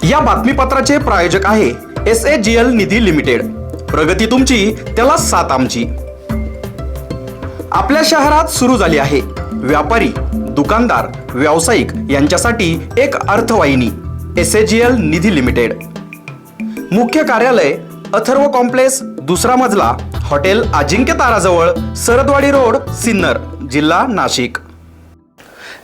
या बातमीपत्राचे प्रायोजक आहे SAGL निधी लिमिटेड। प्रगती तुमची त्याला साथ आमची। आपल्या शहरात सुरू झाली आहे व्यापारी, दुकानदार, व्यावसायिक यांच्यासाठी एक अर्थवाहिनी SAGL निधी लिमिटेड। मुख्य कार्यालय अथर्व कॉम्प्लेक्स, दुसरा मजला, हॉटेल अजिंक्य ताराजवळ, सरदवाडी रोड, सिन्नर, जिल्हा नाशिक।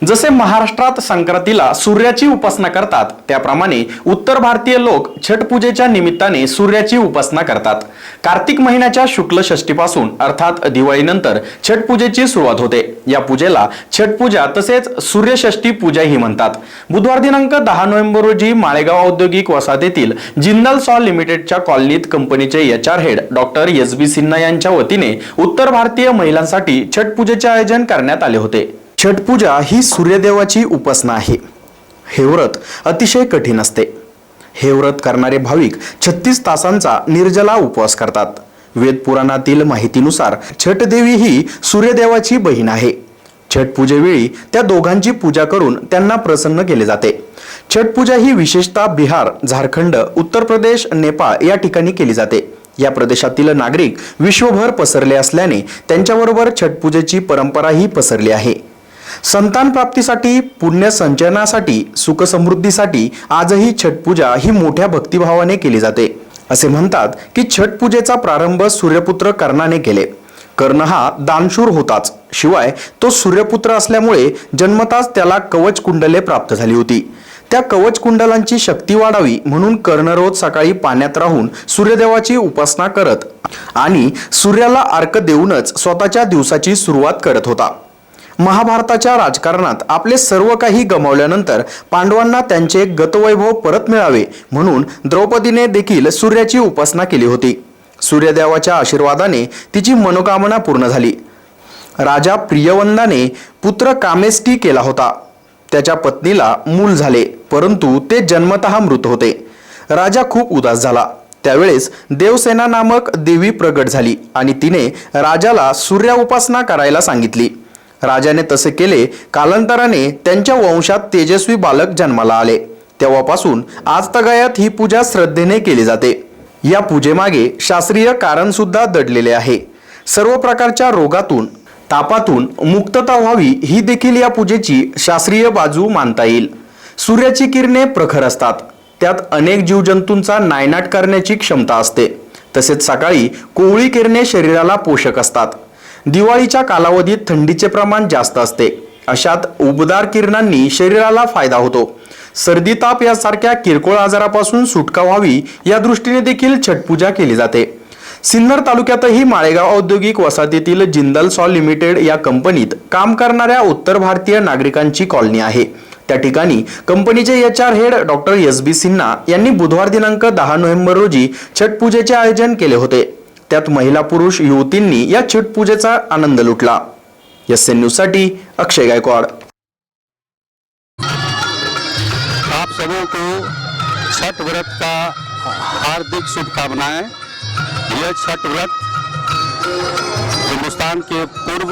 जसे महाराष्ट्रात संक्रांतीला सूर्याची उपासना करतात, त्याप्रमाणे उत्तर भारतीय लोक छठ पूजेच्या निमित्ताने सूर्याची उपासना करतात। कार्तिक महिन्याच्या शुक्ल षष्टीपासून अर्थात दिवाळीनंतर छठ पूजेची सुरुवात होते। या पूजेला छठ पूजा तसेच सूर्यषष्ठी पूजाही म्हणतात। बुधवार दिनांक 10 नोव्हेंबर रोजी माळेगाव औद्योगिक वसाहतीतील जिंदाल सॉ लिमिटेडच्या कॉलनीत कंपनीचे HR head doctor SB Sinha यांच्या वतीने उत्तर भारतीय महिलांसाठी छठ पूजेचे आयोजन करण्यात आले होते। छठ पूजा ही सूर्यदेवाची उपासना आहे। हे व्रत अतिशय कठीण असते। हे व्रत करणारे भाविक 36 तासांचा निर्जला उपवास करतात। वेद पुराणातील माहितीनुसार छठ देवी ही सूर्यदेवाची बहीण आहे। छठ पूजेवेळी त्या दोघांची पूजा करून त्यांना प्रसन्न केले जाते। छठ पूजा ही विशेषतः बिहार, झारखंड, उत्तर प्रदेश, नेपाळ या ठिकाणी केली जाते। या प्रदेशातील नागरिक विश्वभर पसरले असल्याने त्यांच्याबरोबर छठ पूजेची परंपराही पसरली आहे। संतान प्राप्तीसाठी, पुण्य संचयनासाठी, सुख समृद्धीसाठी आजही छठ पूजा ही मोठ्या भक्तिभावाने केली जाते। असे म्हणतात की छठ पूजेचा प्रारंभ सूर्यपुत्र कर्णाने केले। कर्ण हा दानशूर होताच, शिवाय तो सूर्यपुत्र असल्यामुळे जन्मताच त्याला कवच कुंडले प्राप्त झाली होती। त्या कवच कुंडलांची शक्ती वाढावी म्हणून कर्ण रोज सकाळी पाण्यात राहून सूर्यदेवाची उपासना करत आणि सूर्याला अर्घ देऊनच स्वतःच्या दिवसाची सुरुवात करत होता। महाभारताच्या राजकारणात आपले सर्व काही गमावल्यानंतर पांडवांना त्यांचे गतवैभव परत मिळावे म्हणून द्रौपदीने देखील सूर्याची उपासना केली होती। सूर्यदेवाच्या आशीर्वादाने तिची मनोकामना पूर्ण झाली। राजा प्रियवंदाने पुत्र कामेष्टी केला होता। त्याच्या पत्नीला मूल झाले, परंतु ते जन्मतः मृत होते। राजा खूप उदास झाला। त्यावेळेस देवसेना नामक देवी प्रगट झाली आणि तिने राजाला सूर्य उपासना करायला सांगितली। राजाने तसे केले। कालांतराने त्यांच्या वंशात तेजस्वी बालक जन्माला आले। तेव्हापासून आजतागायत ही पूजा श्रद्धेने केली जाते। या पूजेमागे शास्त्रीय कारण सुद्धा दडलेले आहे। सर्व प्रकारच्या रोगातून, तापातून मुक्तता व्हावी ही देखील या पूजेची शास्त्रीय बाजू मानता येईल। सूर्याची किरणे प्रखर असतात, त्यात अनेक जीवजंतूंचा नायनाट करण्याची क्षमता असते। तसेच सकाळी कोवळी किरणे शरीराला पोषक असतात। दिवाळीच्या कालावधीत थंडीचे प्रमाण जास्त असते। अशात उबदार किरणांनी शरीराला फायदा होतो। सर्दी, ताप यासारख्या किरकोळ आजारापासून सुटका व्हावी या दृष्टीने देखील छठ पूजा केली जाते। सिन्नर तालुक्यातही माळेगाव औद्योगिक वसाहतीतील जिंदाल सॉ लिमिटेड या कंपनीत काम करणाऱ्या उत्तर भारतीय नागरिकांची कॉलनी आहे। त्या ठिकाणी कंपनीचे HR head doctor SB Sinha यांनी बुधवार दिनांक 10 नोव्हेंबर रोजी छठ पूजेचे आयोजन केले होते। त्यात महिला पुरुष युवतींनी या छठ पूजेचा आनंद लुटला। SN न्यूज साठी अक्षय गायकवाड। आप सबों को छठ व्रत का हार्दिक शुभकामनाएं। यह छठ व्रत हिंदुस्तान के पूर्व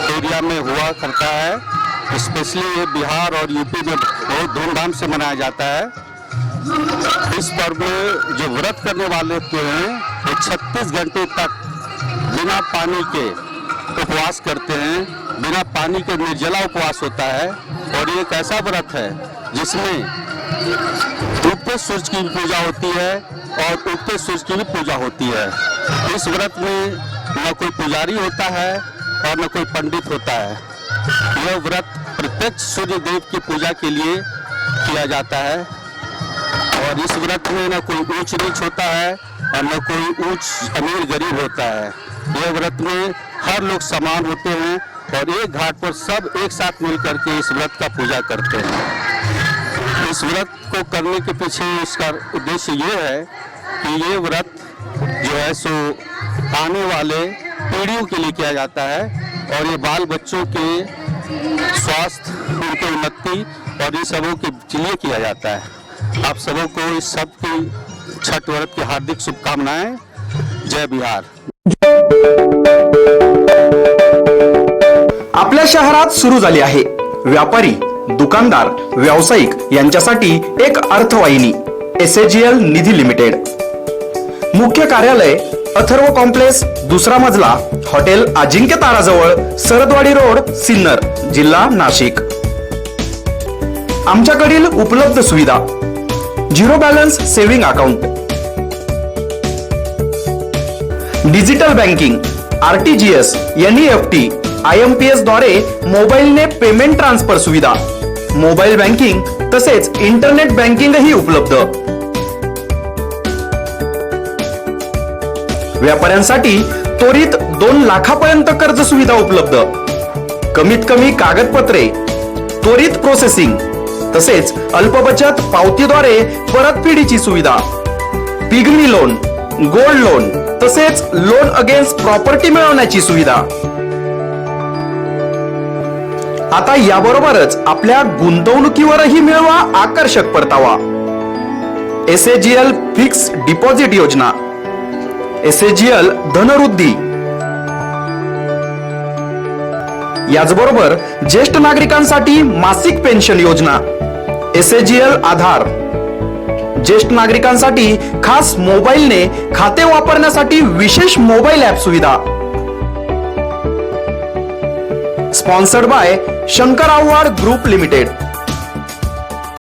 एरिया में हुआ करता है। स्पेशली ये बिहार और यूपी में बहुत धूमधाम से मनाया जाता है। इस पर्व में जो व्रत करने वाले होते हैं वो 36 घंटे तक बिना पानी के उपवास करते हैं। बिना पानी के निर्जला उपवास होता है और ये एक ऐसा व्रत है जिसमें उगते सूरज की पूजा होती है और उगते सूरज की भी पूजा होती है। इस व्रत में न कोई पुजारी होता है और न कोई पंडित होता है। यह व्रत प्रत्यक्ष सूर्य देव की पूजा के लिए किया जाता है और इस व्रत में न कोई ऊंच नीच होता है और न कोई ऊंच अमीर गरीब होता है। यह व्रत में हर लोग समान होते हैं और एक घाट पर सब एक साथ मिलकर के इस व्रत का पूजा करते हैं। इस व्रत को करने के पीछे इसका उद्देश्य ये है कि ये व्रत जो है सो आने वाले पीढ़ियों के लिए किया जाता है और ये बाल बच्चों के स्वास्थ्य, उनकी उन्नति और इन सबों के लिए किया जाता है। आप सबों को इस सब की छठ व्रत की हार्दिक शुभकामनाएं। जय बिहार। आपल्या शहरात सुरू झाली आहे व्यापारी, दुकानदार व्यावसायिक यांच्यासाठी एक अर्थवाहिनी SAGL निधी लिमिटेड. मुख्य कार्यालय अथर्व कॉम्प्लेक्स, दुसरा मजला, हॉटेल अजिंक्य ताराजवळ, सरदवाडी रोड, सिन्नर, जिल्हा नाशिक. आमच्याकडील उपलब्ध सुविधा: 0 balance saving account, digital banking, RTGS, NEFT, IMPS द्वारे मोबाईलने पेमेंट ट्रान्सफर सुविधा, मोबाईल बँकिंग तसेच इंटरनेट बँकिंगही उपलब्ध. व्यापाऱ्यांसाठी त्वरित 2 लाखापर्यंत कर्ज सुविधा उपलब्ध. कमीत कमी कागदपत्रे, त्वरित प्रोसेसिंग तसेच अल्प बचत पावतीद्वारे परतफेडीची सुविधा, पिग्मी लोन, गोल्ड लोन तसेच लोन अगेन्स्ट प्रॉपर्टी मिळवण्याची सुविधा. आता याबरोबरच आपल्या गुंतवणुकीवरही मिळवा आकर्षक परतावा. SAGL फिक्स डिपॉझिट योजना, SAGL धनवृद्धी. याचबरोबर ज्येष्ठ नागरिकांसाठी मासिक पेन्शन योजना, SAGL आधार. ज्येष्ठ नागरिकांसाठी खास मोबाईलने खाते वापरण्यासाठी विशेष मोबाईल ऍप सुविधा. Sponsored by Shankar Awhad group limited.